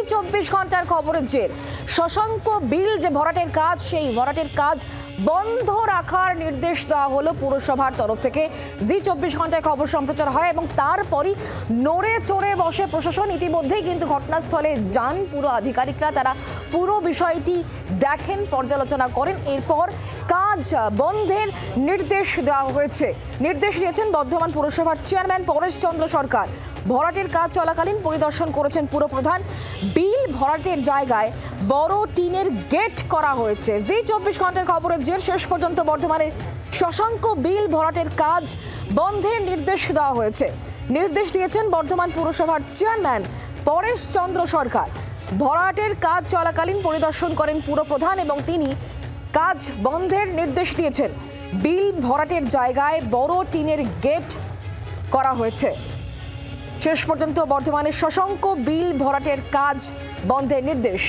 জি 24 ঘন্টার খবরের জের শশাঙ্ক বিল যে ভরাটের কাজ, সেই ভরাটের কাজ বন্ধ রাখার নির্দেশ দেওয়া হলো পুরসভার তরফ থেকে। জি 24 ঘন্টায় খবর সম্প্রচার হয় এবং তারপরই নড়ে চড়ে বসে প্রশাসন। ইতিমধ্যেই কিন্তু ঘটনাস্থলে যান পুরো আধিকারিকরা, তারা পুরো বিষয়টি দেখেন, পর্যালোচনা করেন। এরপর কাজ বন্ধের নির্দেশ দেওয়া হয়েছে। নির্দেশ দিয়েছেন বর্ধমান পুরসভার চেয়ারম্যান পরেশ চন্দ্র সরকার। ভরাটের কাজ চলাকালীন পরিদর্শন করেছেন পুরপ্রধান। বিল ভরাটের জায়গায় বড় টিনের গেট করা হয়েছে। জি 24 ঘন্টার খবরের জের শেষ পর্যন্ত বর্ধমানের শশাঙ্ক বিল ভরাটের কাজ বন্ধের নির্দেশ দেওয়া হয়েছে। নির্দেশ দিয়েছেন বর্ধমান পুরসভার চেয়ারম্যান পরেশ চন্দ্র সরকার। ভরাটের কাজ চলাকালীন পরিদর্শন করেন পুরপ্রধান এবং তিনি কাজ বন্ধের নির্দেশ দিয়েছেন। বিল ভরাটের জায়গায় বড় টিনের গেট করা হয়েছে। শেষ পর্যন্ত বর্ধমানের শশাঙ্ক বিল ভরাটের কাজ বন্ধের নির্দেশ।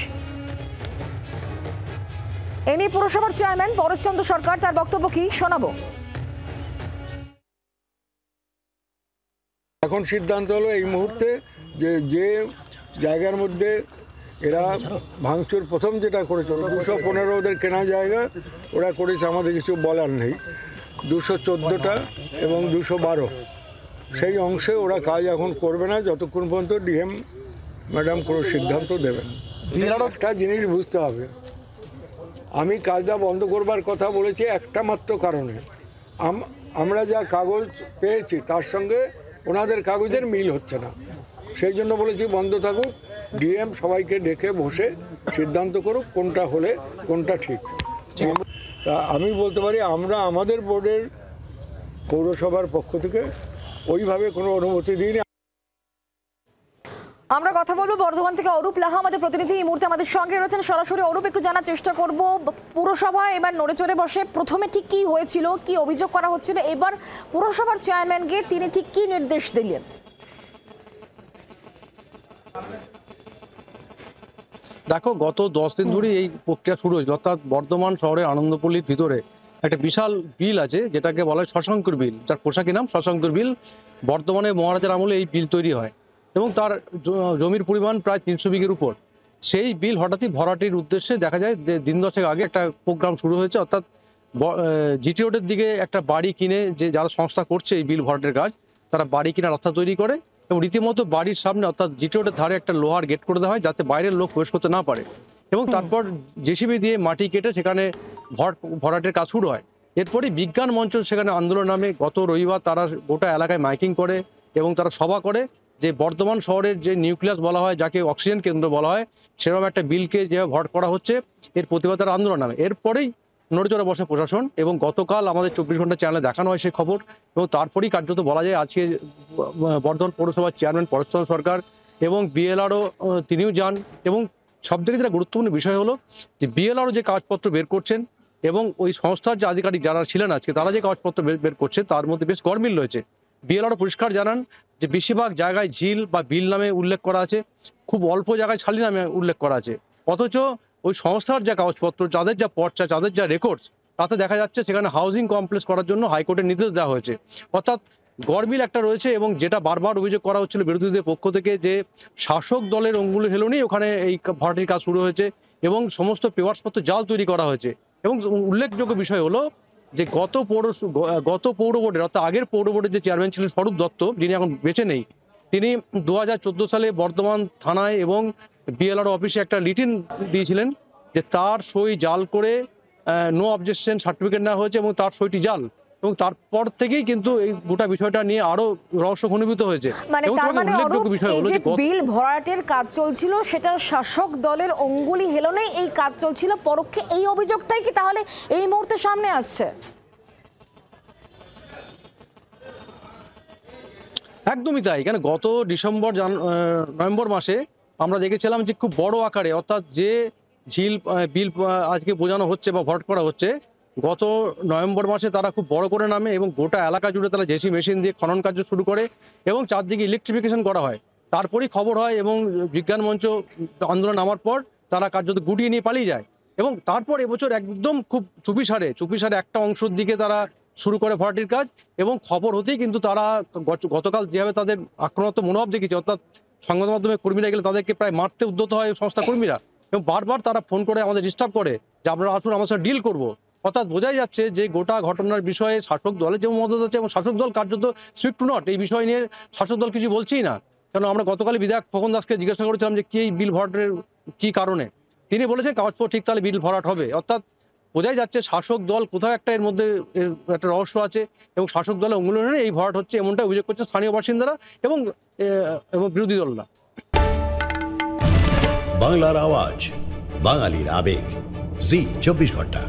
এ নিয়ে পুরসভার চেয়ারম্যান পরেশ চন্দ্র সরকার তার বক্তব্য কি শোনাবো। এখন সিদ্ধান্ত হলো এই মুহূর্তে যে জায়গার মধ্যে এরা ভাঙচুর প্রথম যেটা করেছে 215 ওদের কেনা জায়গা ওরা করেছে, আমাদের কিছু বলার নেই। 214টা এবং 212 সেই অংশে ওরা কাজ এখন করবে না যতক্ষণ পর্যন্ত ডিএম ম্যাডাম কোনো সিদ্ধান্ত দেবেন। একটা জিনিস বুঝতে হবে, আমি কাজটা বন্ধ করবার কথা বলেছি একটা মাত্র কারণে, আমরা যা কাগজ পেয়েছি তার সঙ্গে ওনাদের কাগজের মিল হচ্ছে না, সেই জন্য বলেছি বন্ধ থাকুক। ডিএম সবাইকে ডেকে বসে সিদ্ধান্ত করুক কোনটা হলে কোনটা ঠিক। তা আমি বলতে পারি আমরা আমাদের বোর্ডের পৌরসভার পক্ষ থেকে ওইভাবে কোনো অনুমতি দিইনি। আমরা কথা বলবো বর্ধমান থেকে অরূপ লাহা আমাদের প্রতিনিধি এই মুহূর্তে আমাদের সঙ্গে রয়েছেন সরাসরি। অরূপ, একটু জানার চেষ্টা করব, পুরসভা এবার নড়ে চড়ে বসে প্রথমে ঠিক কি হয়েছিল, কি অভিযোগ করা হচ্ছিল, এবার পুরসভার চেয়ারম্যানকে তিনি ঠিক কি নির্দেশ দিলেন? দেখো, গত 10 দিন ধরে এই প্রক্রিয়া শুরু হয়েছিল, অর্থাৎ বর্ধমান শহরের আনন্দপল্লীর ভিতরে একটা বিশাল বিল আছে যেটাকে বলা হয় শশাঙ্কুর বিল, যার পোশাকি নাম শশাঙ্কুর বিল। বর্তমানে মহারাজার আমলে এই বিল তৈরি হয় এবং তার জমির পরিমাণ প্রায় 300 বিঘের উপর। সেই বিল হঠাৎই ভরাটির উদ্দেশ্যে দেখা যায় যে দিন 10 আগে একটা প্রোগ্রাম শুরু হয়েছে, অর্থাৎ জিটি রোডের দিকে একটা বাড়ি কিনে যে যারা সংস্থা করছে এই বিল ভরাটের কাজ, তারা বাড়ি কিনে রাস্তা তৈরি করে এবং রীতিমতো বাড়ির সামনে অর্থাৎ জিটি রোডের ধারে একটা লোহার গেট করে দেওয়া হয় যাতে বাইরের লোক প্রবেশ করতে না পারে এবং তারপর জেসিবি দিয়ে মাটি কেটে সেখানে ভরাটের কাজ শুরু হয়। এরপরই বিজ্ঞান মঞ্চ সেখানে আন্দোলন নামে গত রবিবার তারা গোটা এলাকায় মাইকিং করে এবং তারা সভা করে যে বর্ধমান শহরের যে নিউক্লিয়াস বলা হয়, যাকে অক্সিজেন কেন্দ্র বলা হয়, সেরকম একটা বিলকে যেভাবে ভরাট করা হচ্ছে এর প্রতিবাদ তারা আন্দোলন নামে। এরপরেই নড়েচড়ে বসে প্রশাসন এবং গতকাল আমাদের 24 ঘন্টা চ্যানেলে দেখানো হয় সেই খবর এবং তারপরেই কার্যত বলা যায় আজকে বর্ধমান পৌরসভার চেয়ারম্যান পরেশ চন্দ্র সরকার এবং বিএলআরও তিনিও যান এবং সবথেকে যেটা গুরুত্বপূর্ণ বিষয় হলো যে বিএলআরও যে কাগজপত্র বের করছেন এবং ওই সংস্থার যে আধিকারিক যারা ছিলেন আজকে তারা যে কাগজপত্র বের করছে তার মধ্যে বেশ গরমিল রয়েছে। বিএলআরও পরিষ্কার জানান যে বেশিরভাগ জায়গায় ঝিল বা বিল নামে উল্লেখ করা আছে, খুব অল্প জায়গায় ছালি নামে উল্লেখ করা আছে, অথচ ওই সংস্থার যা কাগজপত্র, যাদের যা পর্চা, যাদের যা রেকর্ডস, তাতে দেখা যাচ্ছে সেখানে হাউজিং কমপ্লেক্স করার জন্য হাইকোর্টের নির্দেশ দেওয়া হয়েছে। অর্থাৎ গরমিল একটা রয়েছে এবং যেটা বারবার অভিযোগ করা হচ্ছিল বিরোধীদের পক্ষ থেকে যে শাসক দলের অঙ্গুলি হেলুনি ওখানে এই ভরাটির কাজ শুরু হয়েছে এবং সমস্ত পেপারসপত্র জাল তৈরি করা হয়েছে। এবং উল্লেখযোগ্য বিষয় হলো যে গত পৌর বোর্ডের অর্থাৎ আগের পৌর বোর্ডের যে চেয়ারম্যান ছিলেন স্বরূপ দত্ত, যিনি এখন বেঁচে নেই, তিনি 2014 সালে বর্ধমান থানায় এবং বিএলআর অফিসে একটা লিটিন দিয়েছিলেন যে তার সই জাল করে নো অবজেকশন সার্টিফিকেট নেওয়া হয়েছে এবং তার সইটি জাল এবং তারপর থেকেই কিন্তু এই গোটা বিষয়টা নিয়ে আরো রহস্য ঘনীভূত হয়েছে। মানে তার মানে বিল ভরাটের কাজ চলছিল, সেটা শাসক দলের অঙ্গুলি হেলনে এই কাজ চলছিল পরোক্ষে, এই অভিযোগটাই কি তাহলে এই মুহূর্তে সামনে আসছে? একদমই তাই। কেন গত নভেম্বর মাসে আমরা দেখেছিলাম যে খুব বড় আকারে অর্থাৎ যে বিল আজকে বোঝানো হচ্ছে বা ভরাট করা হচ্ছে, গত নভেম্বর মাসে তারা খুব বড় করে নামে এবং গোটা এলাকা জুড়ে তারা জেসি মেশিন দিয়ে খনন কার্য শুরু করে এবং চারদিকে ইলেকট্রিফিকেশন করা হয়। তারপরেই খবর হয় এবং বিজ্ঞান মঞ্চ আন্দোলন নামার পর তারা কার্যত গুটিয়ে নিয়ে পালিয়ে যায় এবং তারপর এবছর একদম খুব চুপিসারে একটা অংশের দিকে তারা শুরু করে ভরাটির কাজ এবং খবর হতেই কিন্তু তারা গতকাল যেভাবে তাদের আক্রমণাত্মক মনোভাব দেখিয়েছে, অর্থাৎ সংবাদ মাধ্যমে কর্মীরা গেলে তাদেরকে প্রায় মারতে উদ্যত হয় সংস্থা কর্মীরা, এবং বারবার তারা ফোন করে আমাদের ডিস্টার্ব করে যে আপনারা আসুন আমার সাথে ডিল করবো। অর্থাৎ বোঝাই যাচ্ছে যে গোটা ঘটনার বিষয়ে শাসক দলের যেমন মদত আছে এবং শাসক দল কার্যত স্পিক টু নট, এই বিষয় নিয়ে শাসক দল কিছু বলছেই না। কারণ আমরা গতকালই বিধায়ক খোকন দাসকে জিজ্ঞাসা করেছিলাম যে কি এই বিল ভরাটের কি কারণে, তিনি বলেছেন কাগজপত্র ঠিক তাহলে বিল ভরাট হবে। অর্থাৎ বোঝাই যাচ্ছে শাসক দল কোথাও একটা এর মধ্যে একটা রহস্য আছে এবং শাসক দলের অঙ্গুলনে এই ভরাট হচ্ছে এমনটা অভিযোগ করছে স্থানীয় বাসিন্দারা এবং বিরোধী দলরা। বাংলার আওয়াজ, বাঙালির আবেগ, জি 24 ঘন্টা।